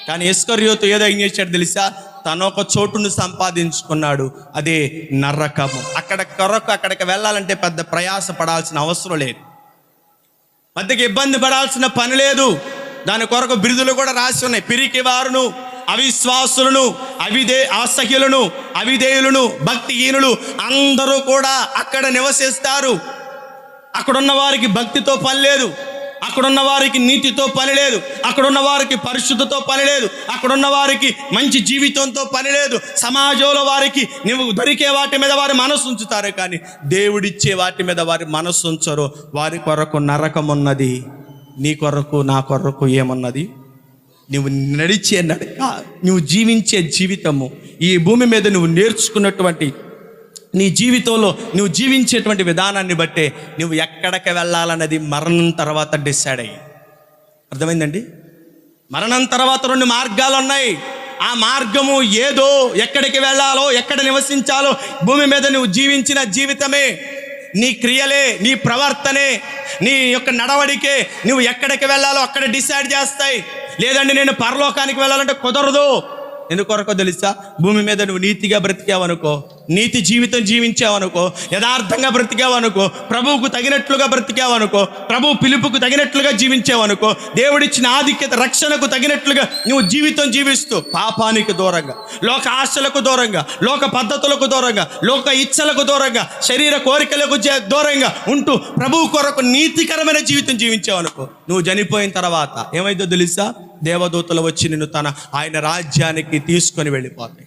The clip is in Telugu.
కానీ ఇస్కరియోతు ఏదో ఏం చేశాడు తెలుసా? తను ఒక చోటును సంపాదించుకున్నాడు, అదే నరకము. అక్కడికి వెళ్ళాలంటే పెద్ద ప్రయాస పడాల్సిన అవసరం లేదు, పెద్దగా ఇబ్బంది పడాల్సిన పని లేదు. దాని కొరకు బిరుదులు కూడా రాసి ఉన్నాయి. పిరికి వారును, అవిశ్వాసులను, అసహ్యులను, అవిధేయులను, భక్తిహీనులు అందరూ కూడా అక్కడ నివసిస్తారు. అక్కడున్న వారికి భక్తితో పని లేదు, అక్కడున్న వారికి నీతితో పని లేదు, అక్కడున్న వారికి పరిశుద్ధతో పని లేదు, అక్కడున్న వారికి మంచి జీవితంతో పని లేదు. సమాజంలో వారికి నువ్వు దొరికే వాటి మీద వారి మనసు ఉంచుతారు, కానీ దేవుడిచ్చే వాటి మీద వారి మనసు ఉంచరు. వారి కొరకు నరకం ఉన్నది, నీ కొరకు నా కొరకు ఏమన్నది? నువ్వు నడిచే నడక, నువ్వు జీవించే జీవితము, ఈ భూమి మీద నువ్వు నేర్చుకున్నటువంటి నీ జీవితంలో నువ్వు జీవించేటువంటి విధానాన్ని బట్టే నువ్వు ఎక్కడికి వెళ్ళాలన్నది మరణం తర్వాత డిసైడ్ అయ్యి. అర్థమైందండి? మరణం తర్వాత 2 మార్గాలు ఉన్నాయి. ఆ మార్గము ఏదో, ఎక్కడికి వెళ్ళాలో, ఎక్కడ నివసించాలో భూమి మీద నువ్వు జీవించిన జీవితమే, నీ క్రియలే, నీ ప్రవర్తనే, నీ యొక్క నడవడికే నువ్వు ఎక్కడికి వెళ్ళాలో అక్కడ డిసైడ్ చేస్తాయి. లేదండి నేను పరలోకానికి వెళ్ళాలంటే కుదరదు. ఎందుకొరకో తెలుసా? భూమి మీద నువ్వు నీతిగా బ్రతికావనుకో, నీతి జీవితం జీవించావనుకో, యథార్థంగా బ్రతికావనుకో, ప్రభువుకు తగినట్లుగా బ్రతికావనుకో, ప్రభు పిలుపుకు తగినట్లుగా జీవించావనుకో, దేవుడిచ్చిన ఆధిక్యత రక్షణకు తగినట్లుగా నువ్వు జీవితం జీవిస్తూ పాపానికి దూరంగా, లోక ఆశలకు దూరంగా, లోక పద్ధతులకు దూరంగా, లోక ఇచ్చలకు దూరంగా, శరీర కోరికలకు దూరంగా ఉంటూ ప్రభువు కొరకు నీతికరమైన జీవితం జీవించావనుకో, నువ్వు చనిపోయిన తర్వాత ఏమైందో తెలుసా? దేవదూతలు వచ్చి నిన్ను ఆయన రాజ్యానికి తీసుకొని వెళ్ళిపోతాయి.